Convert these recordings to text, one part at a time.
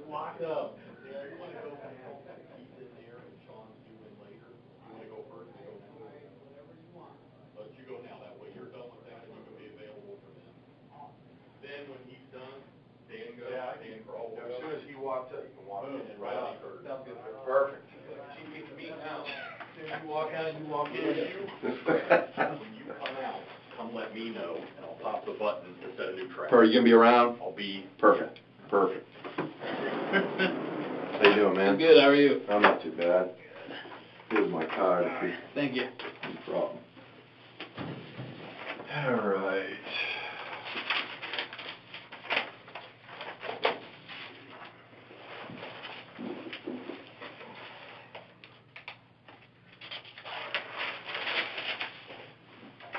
Lock up. Yeah, you want to go now? He's in there and Sean's doing later. You want to go first or go forward? Whatever you want. Let you go now. That way you're done with that and you can be available for them. Then when he's done, Dan goes. Yeah, Dan crawls. As soon as he walks up, you can walk in. Right on first. Sounds good. Perfect. Chief gets beat now. As soon as you walk out, you walk in. When you come out, come let me know, and I'll pop the button to set a new track. Are you going to be around? I'll be. Perfect. Perfect. How you doing, man? Good, how are you? I'm not too bad. Here's my card. Thank you. No problem. All right.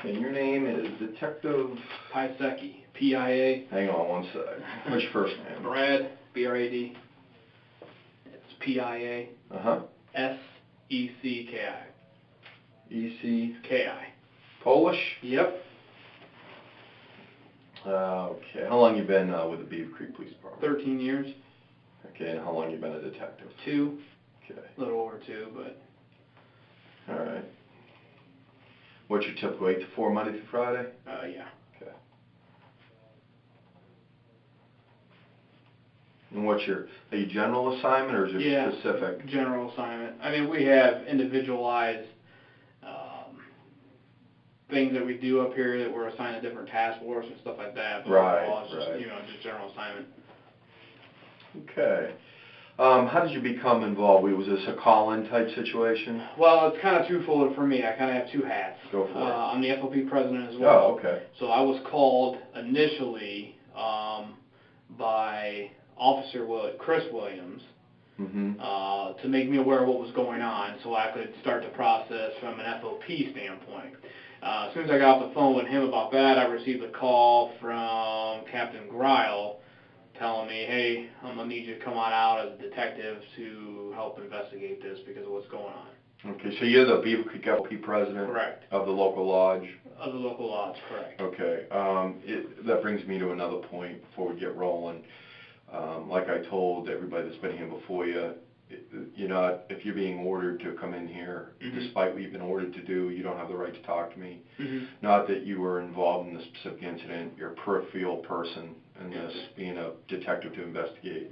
And your name is Detective Piasecki, P-I-A. Hang on one sec. What's your first name? Brad, B-R-A-D. It's P-I-A. Uh-huh. S-E-C-K-I. E-C. Polish? Yep. Okay. How long you been with the Beavercreek Police Department? 13 years. Okay, and how long you been a detective? 2. Okay. A little over 2, but... All right. What's your typical 8 to 4, Monday through Friday? Yeah. Okay. And what's your, are you general assignment or is it specific? General assignment. I mean, we have individualized things that we do up here that we're assigned to different task force and stuff like that. But overall, it's just, just general assignment. Okay. How did you become involved? Was this a call-in type situation? Well, it's kind of twofold for me. I kind of have 2 hats. Go for it. I'm the FOP president as well. Oh, okay. So I was called initially by Officer Chris Williams to make me aware of what was going on so I could start the process from an FOP standpoint. As soon as I got off the phone with him about that, I received a call from Captain Greil telling me, hey, I'm going to need you to come on out as a detective to help investigate this because of what's going on. Okay, so you're the Beavercreek FOP president? Correct. Of the local lodge? Of the local lodge, correct. Okay, that brings me to another point before we get rolling. Like I told everybody that's been here before you, if you're being ordered to come in here, despite what you've been ordered to do, you don't have the right to talk to me. Not that you were involved in this specific incident, you're a peripheral person in this, being a detective to investigate.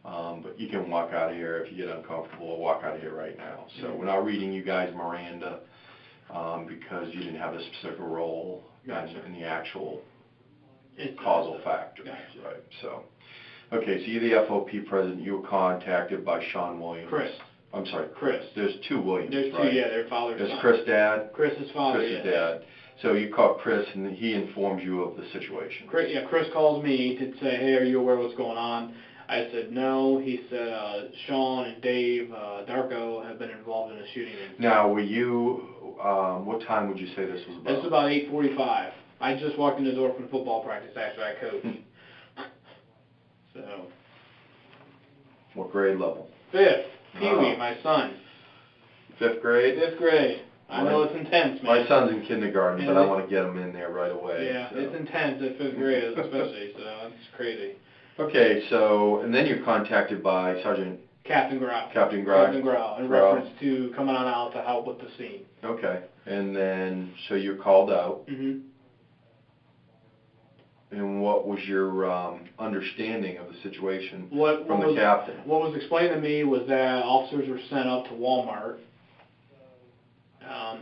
But you can walk out of here if you get uncomfortable, or walk out of here right now. So we're not reading you guys Miranda because you didn't have a specific role in the actual causal factors. Right, so. Okay, so you're the FOP president. You were contacted by Sean Williams. Chris. I'm sorry, Chris. There's 2 Williams, There's 2, right? yeah, their father's son. Is Chris dad? Chris's father, Chris's dad. So you called Chris and he informed you of the situation. Chris calls me to say, hey, are you aware of what's going on? I said no. He said Sean and Dave Darko have been involved in a shooting incident. Now, were you, what time would you say this was about? This was about 8:45. I just walked in the door from football practice after I coached. So. What grade level? 5th. Pee-wee, my son. 5th grade? 5th grade. I know it's intense, man. My son's in kindergarten, but I want to get him in there right away. Yeah, so. It's intense at 5th grade, especially, so it's crazy. Okay, so, and then you're contacted by Captain Grau. Captain Grau. Captain Grau, in reference to coming on out to help with the scene. Okay, and then, so you're called out. And what was your understanding of the situation from the captain? What was explained to me was that officers were sent up to Walmart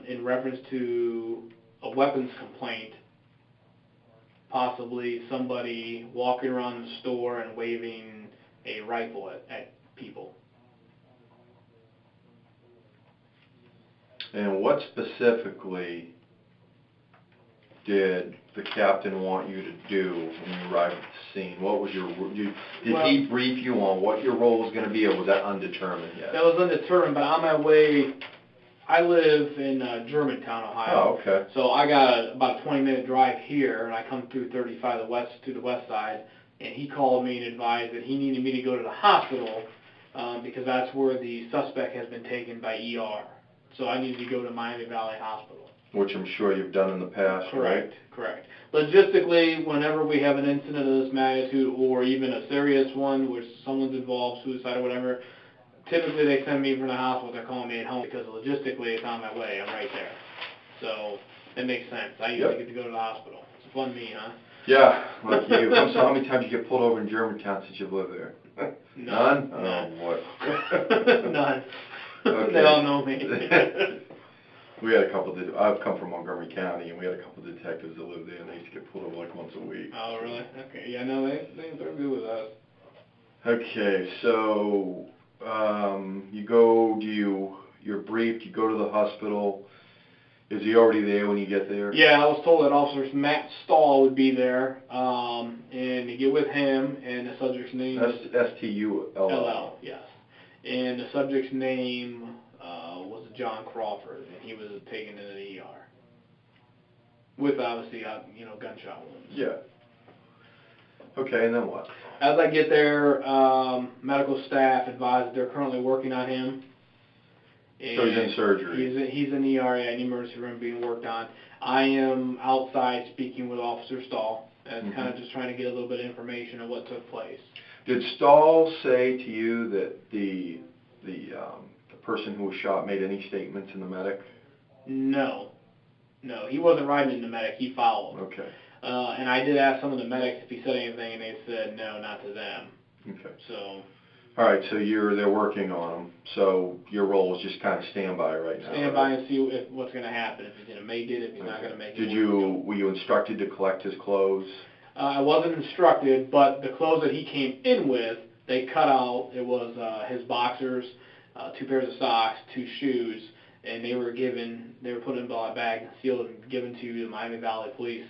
in reference to a weapons complaint, possibly somebody walking around the store and waving a rifle at people. And what specifically did the captain want you to do when you arrived at the scene? What was your, did he brief you on what your role was going to be, or was that undetermined yet? That was undetermined, but on my way, I live in Germantown, Ohio. Oh, okay. So I got about a 20-minute drive here, and I come through 35 to the west side, and he called me and advised that he needed me to go to the hospital because that's where the suspect has been taken by ER. So I needed to go to Miami Valley Hospital. Which I'm sure you've done in the past, right? Correct. Logistically, whenever we have an incident of this magnitude, or even a serious one where someone's involved, suicide or whatever, typically they send me from the hospital. They're calling me at home because logistically it's on my way. I'm right there. So that makes sense. I usually get to go to the hospital. It's a fun me, huh? Yeah, like you. How many times you get pulled over in Germantown since you've lived there? None? Oh, boy. None. Okay. They all know me. We had a couple of, I've come from Montgomery County, and we had a couple of detectives that lived there, and they used to get pulled over like once a week. Oh, really? Okay. Yeah, no, they're good with us. Okay, so, you go, you're briefed, you go to the hospital. Is he already there when you get there? Yeah, I was told that Officer Matt Stahl would be there, and to get with him, and the subject's name was S-T-U-L-L. yes. And the subject's name was John Crawford, and he was taken into the ER. With, obviously, gunshot wounds. Yeah. Okay, and then what? As I get there, medical staff advised they're currently working on him. So he's in surgery. He's in the ER, in the emergency room, being worked on. I am outside speaking with Officer Stahl, and kind of just trying to get a little bit of information on what took place. Did Stahl say to you that the person who was shot made any statements in the medic? No, he wasn't riding in the medic. He followed. Okay. And I did ask some of the medics if he said anything, and they said no, not to them. Okay. So. All right, so they're working on him. So your role is just kind of stand by right now. Stand by and see what's going to happen. If he's going to make it, if he's not going to make it. Were you instructed to collect his clothes? I wasn't instructed, but the clothes that he came in with, they cut out. It was his boxers, 2 pairs of socks, 2 shoes, and they were put in a bag, sealed, and given to the Miami Valley Police,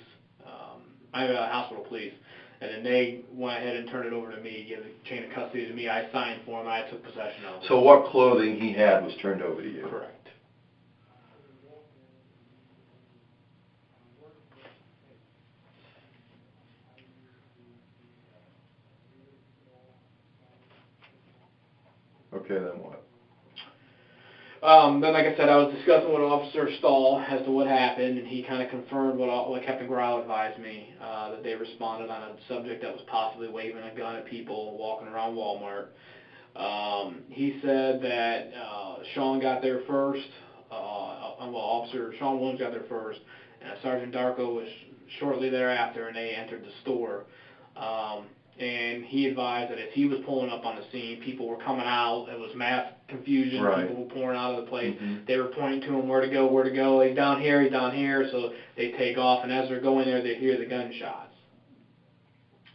Miami Valley Hospital Police. And then they went ahead and turned it over to me, gave the chain of custody to me. I signed for him. I took possession of it. So what clothing he had was turned over to you? Correct. Okay, then what? Then, like I said, I was discussing with Officer Stahl as to what happened, and he kind of confirmed what Captain Grau advised me, that they responded on a subject that was possibly waving a gun at people walking around Walmart. He said that Sean got there first, Officer Sean Williams got there first, and Sergeant Darko was shortly thereafter, and they entered the store. And he advised that as he was pulling up on the scene, people were coming out. It was mass confusion. Right. People were pouring out of the place. They were pointing to him where to go. He's down here. So they take off, and as they're going there, they hear the gunshots.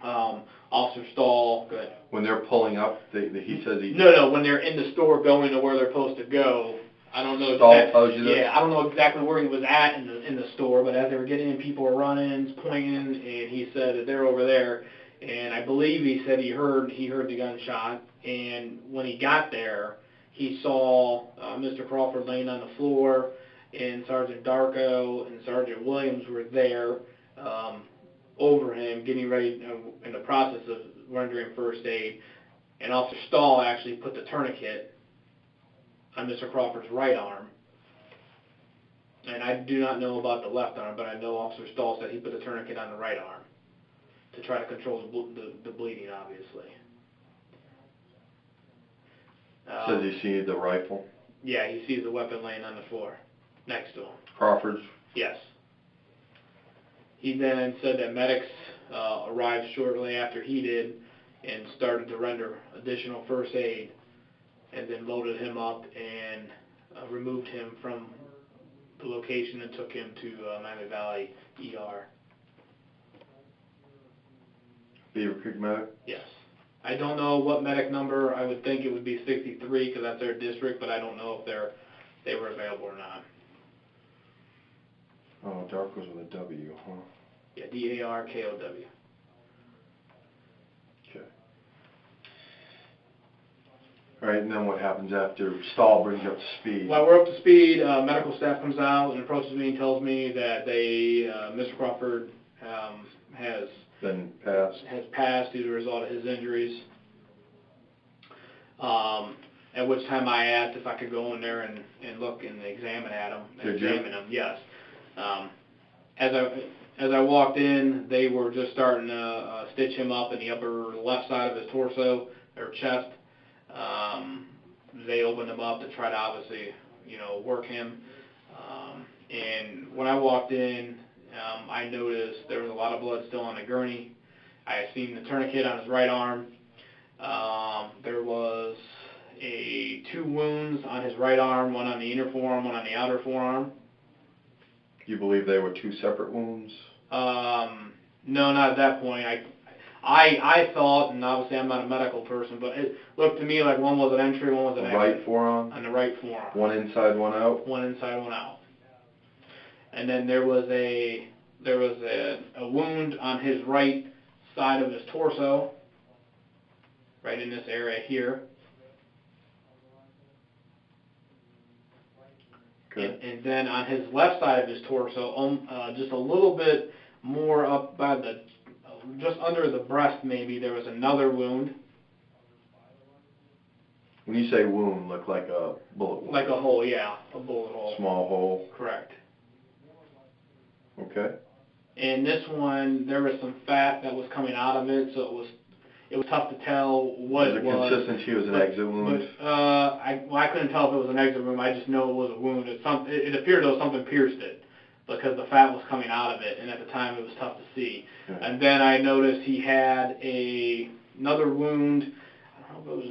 Officer Stahl, go ahead. When they're pulling up, he says he... No, when they're in the store going to where they're supposed to go. I don't know Stahl exactly. tells you this? Yeah, I don't know exactly where he was at in the store, but as they were getting in, people were running, pointing, and he said that they're over there. And I believe he said he heard the gunshot, and when he got there, he saw Mr. Crawford laying on the floor, and Sergeant Darko and Sergeant Williams were there over him, getting ready in the process of rendering first aid. And Officer Stahl actually put the tourniquet on Mr. Crawford's right arm. And I do not know about the left arm, but I know Officer Stahl said he put the tourniquet on the right arm to try to control the bleeding, obviously. Says he sees the rifle? Yeah, he sees the weapon laying on the floor next to him. Crawford's? Yes. He then said that medics arrived shortly after he did and started to render additional first aid, and then loaded him up and removed him from the location and took him to Miami Valley ER. Beavercreek medic? Yes. I don't know what medic number. I would think it would be 63 because that's their district, but I don't know if they were available or not. Oh, Darko's with a W, huh? Yeah, D-A-R-K-O-W. Okay. All right, and then what happens after Stahl brings you up to speed? While we're up to speed, medical staff comes out and approaches me and tells me that Mr. Crawford has passed due to the result of his injuries. At which time I asked if I could go in there and look and examine him. Did you? Yes. As I walked in, they were just starting to stitch him up in the upper left side of his torso or chest. They opened him up to try to obviously, work him. And when I walked in, I noticed there was a lot of blood still on the gurney. I had seen the tourniquet on his right arm. There was 2 wounds on his right arm, one on the inner forearm, one on the outer forearm. You believe they were 2 separate wounds? No, not at that point. I thought, and obviously I'm not a medical person, but it looked to me like one was an entry, one was an exit. Right forearm? On the right forearm. One inside, one out? One inside, one out. And then there was a wound on his right side of his torso, right in this area here. Okay. And then on his left side of his torso, just a little bit more up by just under the breast maybe, there was another wound. When you say wound, look like a bullet wound? Like a hole, yeah, a bullet hole. Small hole? Correct. Okay. And this one, there was some fat that was coming out of it, so it was tough to tell what it was. The consistency was an exit wound? But I couldn't tell if it was an exit wound. I just know it was a wound. It appeared as though something pierced it because the fat was coming out of it, and at the time it was tough to see. Okay. And then I noticed he had another wound. I don't know if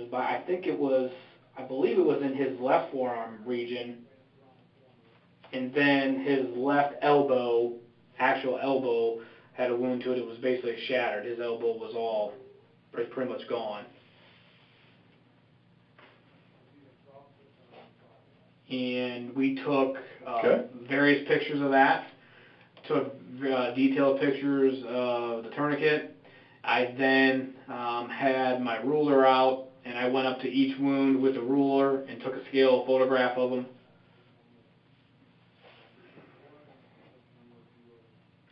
it was I believe it was in his left forearm region, and then his left elbow, actual elbow, had a wound to it. It was basically shattered. His elbow was all pretty much gone. And we took various pictures of that, took detailed pictures of the tourniquet. I then had my ruler out, and I went up to each wound with the ruler and took a scale photograph of them.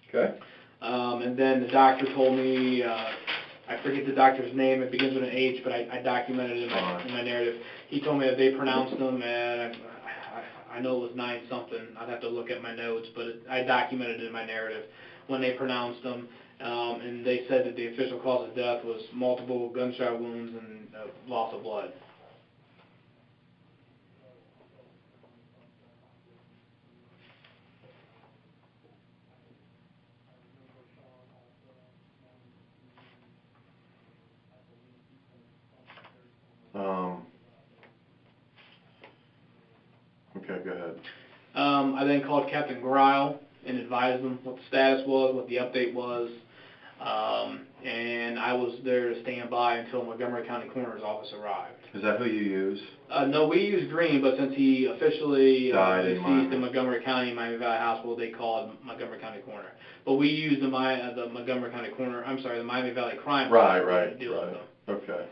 Okay. And then the doctor told me, I forget the doctor's name, it begins with an H, but I documented it in my narrative. He told me that they pronounced them, and I know it was 9-something. I'd have to look at my notes, but I documented it in my narrative when they pronounced them. And they said that the official cause of death was multiple gunshot wounds and loss of blood. Okay, go ahead. I then called Captain Gryle and advised him what the status was, what the update was, and I was there to stand by until Montgomery County Coroner's office arrived. Is that who you use? No, we used Green, but since he officially died deceased in Montgomery County, Miami Valley Hospital, they called Montgomery County Coroner. But we used the Montgomery County Coroner, the Miami Valley Crime Right. to deal with them. Okay.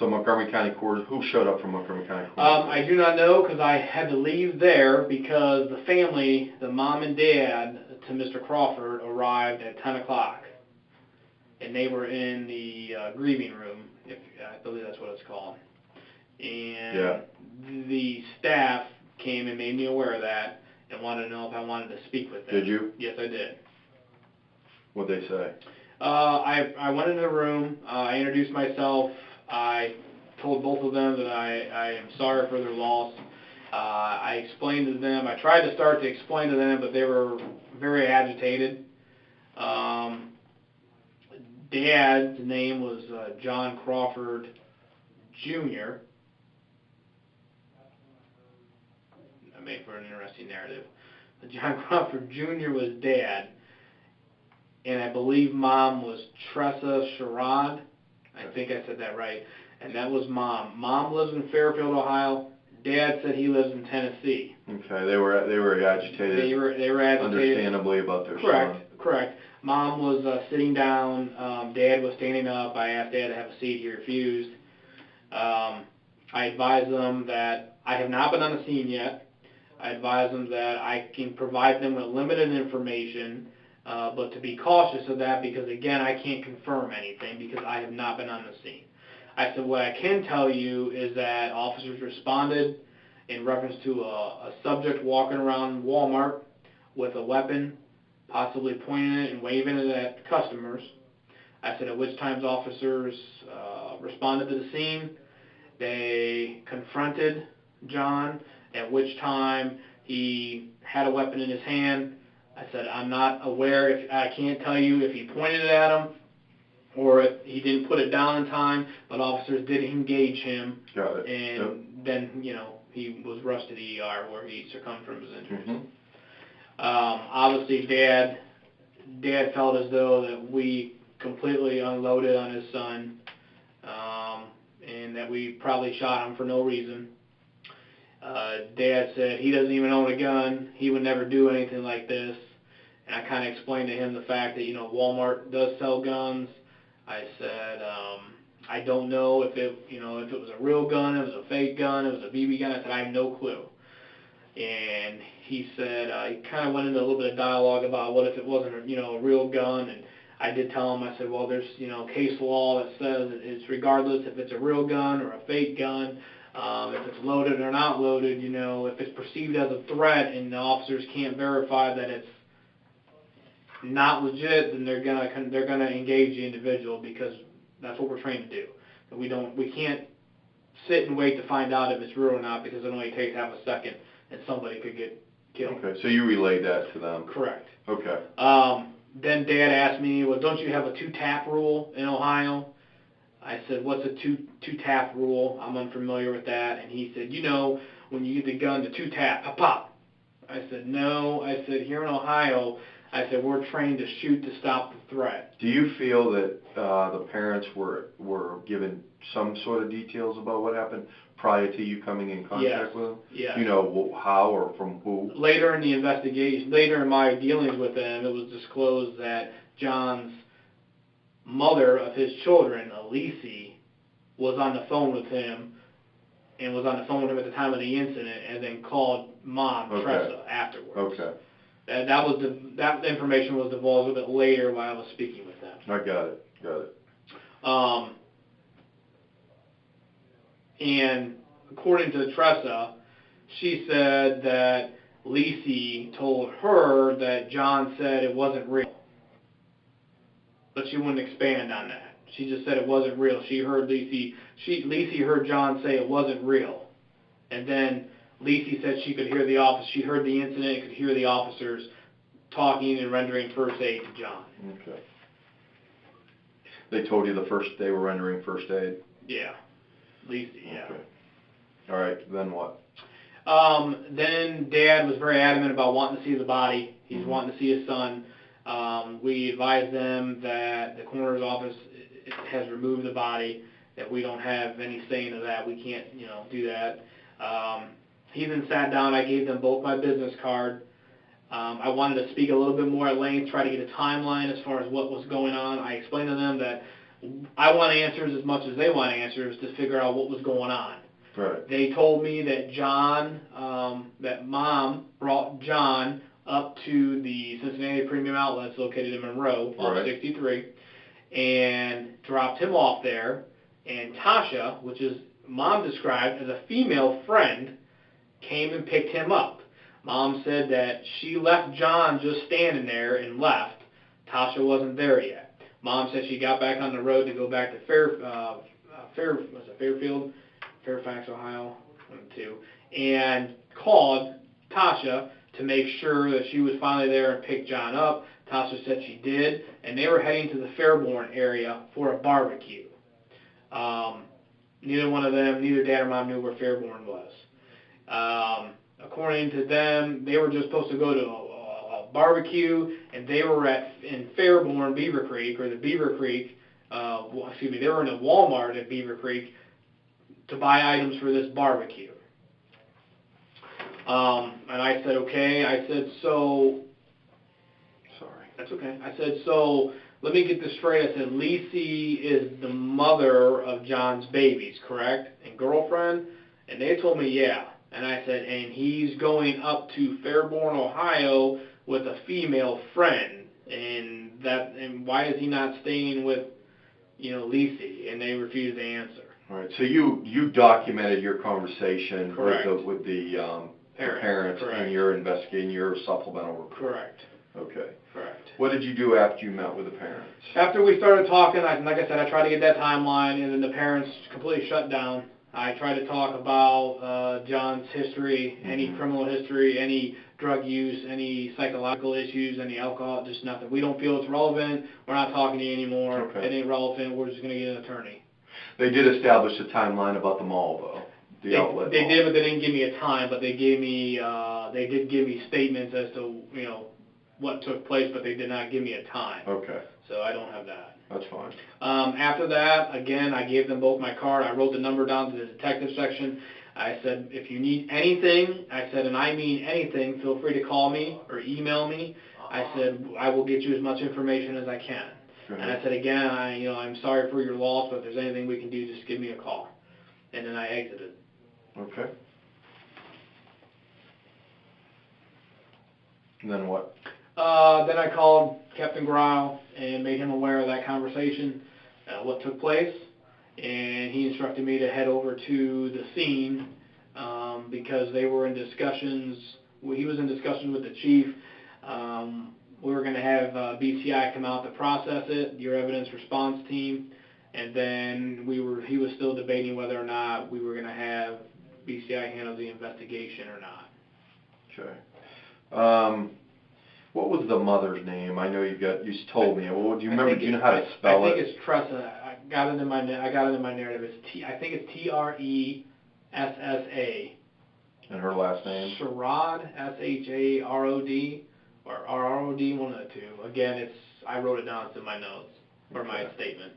So Montgomery County Coroner, who showed up from Montgomery County Coroner? I do not know because I had to leave there because the family, the mom and dad to Mr. Crawford, arrived at 10 o'clock. And they were in the grieving room, I believe that's what it's called. And the staff came and made me aware of that and wanted to know if I wanted to speak with them. Did you? Yes, I did. What'd they say? I went into the room, I introduced myself, I told both of them that I am sorry for their loss. I explained to them, I tried to start to explain to them, but they were very agitated. Dad's name was John Crawford Jr. That made for an interesting narrative. John Crawford Jr. was Dad, and I believe Mom was Tressa Sherrod. I think I said that right. And that was Mom. Mom lives in Fairfield, Ohio. Dad said he lives in Tennessee. Okay, they were agitated. They were agitated. Understandably about their son. Correct. Mom was sitting down. Dad was standing up. I asked Dad to have a seat. He refused. I advised them that I have not been on the scene yet. I advised them that I can provide them with limited information, but to be cautious of that because, again, I can't confirm anything because I have not been on the scene. I said, what I can tell you is that officers responded in reference to a subject walking around Walmart. with a weapon, possibly pointing it and waving it at customers. I said at which times officers responded to the scene. They confronted John, at which time he had a weapon in his hand. I said, I'm not aware, I can't tell you if he pointed it at him or if he didn't put it down in time, but officers did engage him. Got it. And then, he was rushed to the ER where he succumbed from his injuries. Mm-hmm. Obviously, Dad felt as though that we completely unloaded on his son, and that we probably shot him for no reason. Dad said he doesn't even own a gun. He would never do anything like this. And I kind of explained to him the fact that, Walmart does sell guns. I said, I don't know if it was a real gun, it was a fake gun, it was a BB gun. I said, I have no clue. And he said, he kind of went into a little bit of dialogue about what if it wasn't, a real gun. And I did tell him, I said, well, there's, case law that says it's regardless if it's a real gun or a fake gun, if it's loaded or not loaded, if it's perceived as a threat and the officers can't verify that it's not legit, then they're gonna engage the individual, because that's what we're trained to do. We can't sit and wait to find out if it's real or not, because it only takes half a second and somebody could get killed. Okay, so you relayed that to them. Correct. Okay. Then Dad asked me, well, don't you have a two-tap rule in Ohio? I said, what's a two-tap rule? I'm unfamiliar with that. And he said, when you get the gun, the two-tap, pop, pop. I said, no. I said, here in Ohio, I said, we're trained to shoot to stop the threat. Do you feel that the parents were given some sort of details about what happened prior to you coming in contact with them? Yes. How or from who? Later in the investigation, later in my dealings with them, it was disclosed that John's mother of his children, Elise, was on the phone with him, and was on the phone with him at the time of the incident, and then called Mom, Tressa, afterwards. Okay. That information was divulged a bit later while I was speaking with them. I got it. And according to Tressa, she said that Lisi told her that John said it wasn't real. But she wouldn't expand on that. She just said it wasn't real. She heard Lisi heard John say it wasn't real. And then Lisi said she could hear she heard the incident and could hear the officers talking and rendering first aid to John. Okay. They told you they were rendering first aid? Yeah. Lisi, yeah. Okay. All right, then what? Then Dad was very adamant about wanting to see the body. He's wanting to see his son. We advised them that the coroner's office has removed the body, that we don't have any say into that. We can't, do that. He then sat down. I gave them both my business card. I wanted to speak a little bit more at length, try to get a timeline as far as what was going on. I explained to them that I want answers as much as they want answers to figure out what was going on. Right. They told me that that Mom brought John up to the Cincinnati Premium Outlets located in Monroe, off 63, and dropped him off there. And Tasha, which is Mom described as a female friend, came and picked him up. Mom said that she left John just standing there and left. Tasha wasn't there yet. Mom said she got back on the road to go back to Fairfax, Ohio, 1 and 2, and called Tasha to make sure that she was finally there and picked John up. Tasha said she did, and they were heading to the Fairborn area for a barbecue. Neither Dad or Mom knew where Fairborn was. According to them, they were just supposed to go to a barbecue, and they were in Fairborn, Beavercreek, or the Beavercreek, they were in a Walmart at Beavercreek to buy items for this barbecue. And I said, okay. I said, so... Sorry. That's okay. I said, so, let me get this straight. I said, Lisi is the mother of John's babies, correct? And girlfriend? And they told me, yeah. And I said, and he's going up to Fairborn, Ohio with a female friend. And why is he not staying with, Lisi? And they refused to answer. All right. So you documented your conversation Correct. with the parents, correct. and you're investigating your supplemental report. Correct. Okay. Correct. What did you do after you met with the parents? After we started talking, like I said, I tried to get that timeline, and then the parents completely shut down. I tried to talk about John's history, any criminal history, any drug use, any psychological issues, any alcohol, just nothing. We don't feel it's relevant. We're not talking to you anymore. Okay. It ain't relevant. We're just going to get an attorney. They did establish a timeline about the mall, though. The outlet They mall. did, but they didn't give me a time. But they gave me, they did give me statements as to what took place, but they did not give me a time. Okay. So I don't have that. That's fine. After that, again, I gave them both my card. I wrote the number down to the detective section. I said, if you need anything, I said, and I mean anything, feel free to call me or email me. I said, I will get you as much information as I can. And I said, again, I'm sorry for your loss, but if there's anything we can do, just give me a call. And then I exited. Okay. And then what? Then I called Captain Grau and made him aware of that conversation, what took place, and he instructed me to head over to the scene because they were in discussions. He was in discussions with the chief. We were going to have BCI come out to process it, your evidence response team, and then he was still debating whether or not we were going to have BCI handle the investigation or not. Okay. What was the mother's name? I know you told me. Well, do you remember? Do you know how to spell it? I think it's Tressa. I got it in my narrative. I think it's Tressa. And her last name? Sharod, Sharod, or RROD, one of the two. Again, I wrote it down. It's in my notes or my statement.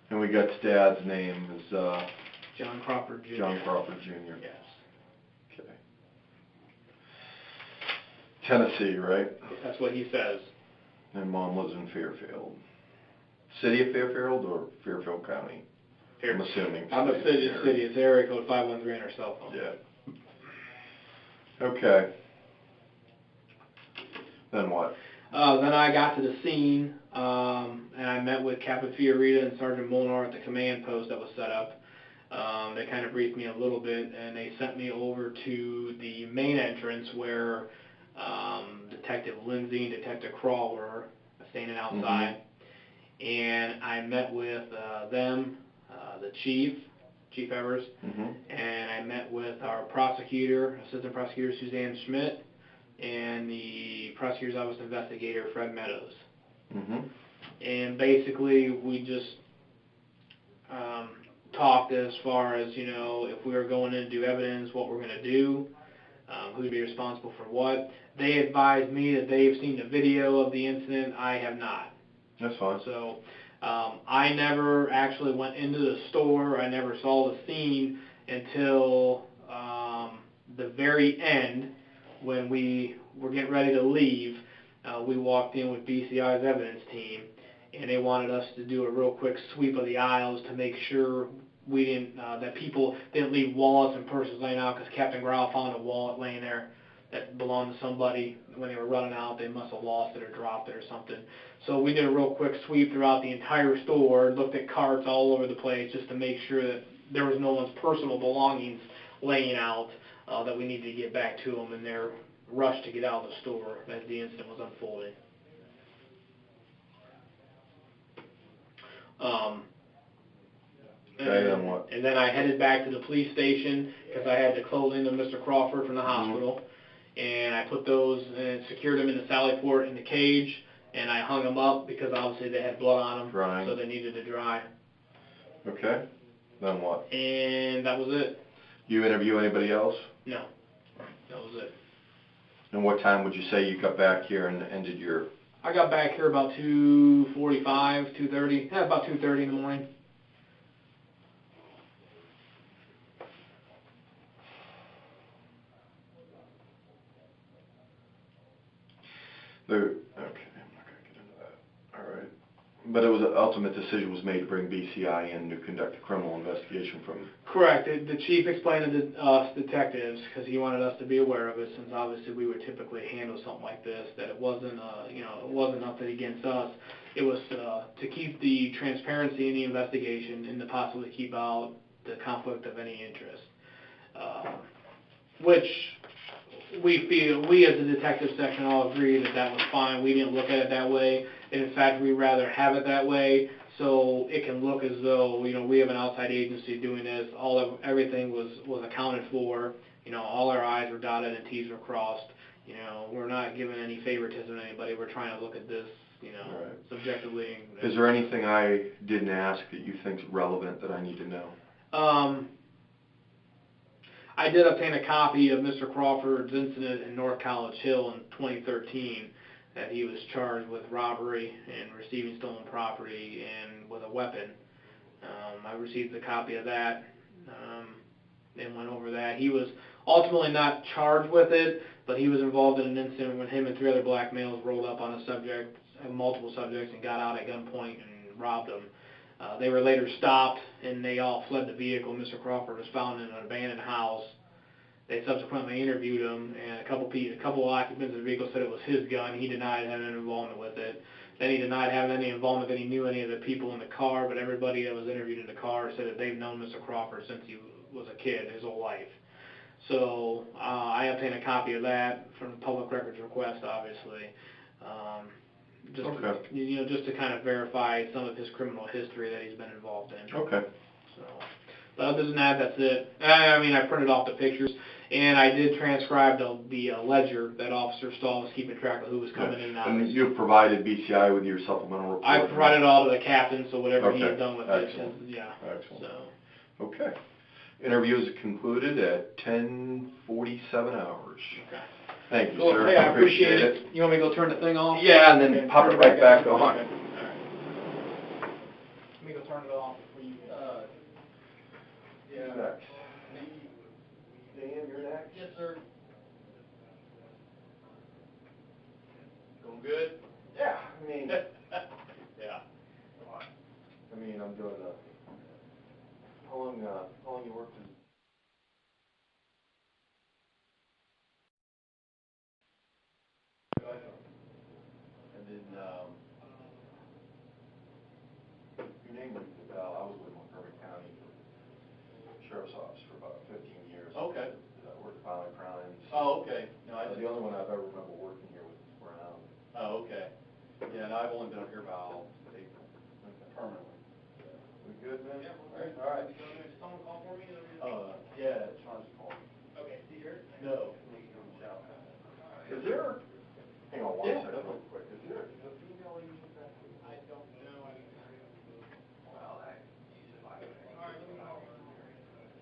And we got Dad's name is John Crawford Jr. John Crawford Jr. Yes. Okay. Tennessee, right? That's what he says. And Mom lives in Fairfield. City of Fairfield or Fairfield County? I'm assuming. I'm a city. It's area code 513 on her cell phone. Yeah. Okay. Then what? Then I got to the scene, and I met with Captain Fiorita and Sergeant Molnar at the command post that was set up. They kind of briefed me a little bit, and they sent me over to the main entrance where Detective Lindsay and Detective Crawl were standing outside. And I met with them, the Chief Evers, and I met with our Assistant Prosecutor Suzanne Schmidt, and the Prosecutor's Office Investigator Fred Meadows. And basically we just talked as far as, if we were going in to do evidence, what we're going to do, who'd be responsible for what. They advised me that they've seen the video of the incident. I have not. That's fine. So I never actually went into the store. I never saw the scene until the very end when we were getting ready to leave. We walked in with BCI's evidence team, and they wanted us to do a real quick sweep of the aisles to make sure we didn't that people didn't leave wallets and purses laying out, because Captain Grau found a wallet laying there that belonged to somebody. When they were running out, they must have lost it or dropped it or something. So we did a real quick sweep throughout the entire store, looked at carts all over the place just to make sure that there was no one's personal belongings laying out, that we needed to get back to them in their rush to get out of the store as the incident was unfolding. Okay, then what? And then I headed back to the police station because I had the clothing of Mr. Crawford from the hospital, and I put those and secured them in the sally port in the cage, and I hung them up because obviously they had blood on them, Drying. so they needed to dry. Okay, then what? And that was it. You interview anybody else? No, that was it. And what time would you say you got back here and ended your... I got back here about 2:45, 2:30. Yeah, about 2:30 in the morning. Okay, I'm not going to get into that. All right. But it was an ultimate decision was made to bring BCI in to conduct a criminal investigation from... Correct. The chief explained to us detectives, because he wanted us to be aware of it, since obviously we would typically handle something like this, that it wasn't, it wasn't nothing against us. It was to keep the transparency in the investigation and to possibly keep out the conflict of any interest. which we as the detective section all agree that was fine. We didn't look at it that way. And in fact, we'd rather have it that way so it can look as though, we have an outside agency doing this. Everything was accounted for. All our I's were dotted and T's were crossed. We're not giving any favoritism to anybody. We're trying to look at this, Right. subjectively. Is there anything I didn't ask that you think's relevant that I need to know? I did obtain a copy of Mr. Crawford's incident in North College Hill in 2013, that he was charged with robbery and receiving stolen property and with a weapon. I received a copy of that and went over that. He was ultimately not charged with it, but he was involved in an incident when him and 3 other black males rolled up on multiple subjects, and got out at gunpoint and robbed them. They were later stopped, and they all fled the vehicle. Mr. Crawford was found in an abandoned house. They subsequently interviewed him, and a couple of occupants of the vehicle said it was his gun. He denied having any involvement with it. Then he denied having any involvement that he knew any of the people in the car, but everybody that was interviewed in the car said that they've known Mr. Crawford since he was a kid, his whole life. So I obtained a copy of that from public records request, obviously. Just to kind of verify some of his criminal history that he's been involved in. Okay. So, but other than that, that's it. I printed off the pictures, and I did transcribe the ledger that Officer Stahl was keeping track of who was coming in and out. And you've provided BCI with your supplemental report? I provided it all to the captain, so whatever he had done with Excellent. it, yeah. Excellent. So. Okay. Interview is concluded at 10:47 hours. Okay. Thank you, Cool. sir. Hey, I appreciate it. You want me to go turn the thing off? Yeah, and then Okay, pop turn it right back on. on. Okay. All right. Let me go turn it off before you. Who's next? Dan, you're next? Yes, sir. Going good? Yeah, Yeah. I'm doing how long you worked in? And then, your name rings a bell. I was with Montgomery County Sheriff's Office for about 15 years. Okay. I worked violent crimes. Oh, okay. No, I The only one I've ever remember working here was Brown. Oh, okay. Yeah, and I've only been up here about April, permanently. We good, man? Yeah, all right. Someone call for me? Yeah, Sean's called. Okay, see here? No. Is there, hang on one Yeah, second definitely. real quick, is there a female agent back there? I don't know. Well,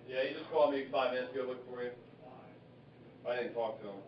Yeah, he just called me 5 minutes ago, looking for you. I didn't talk to him.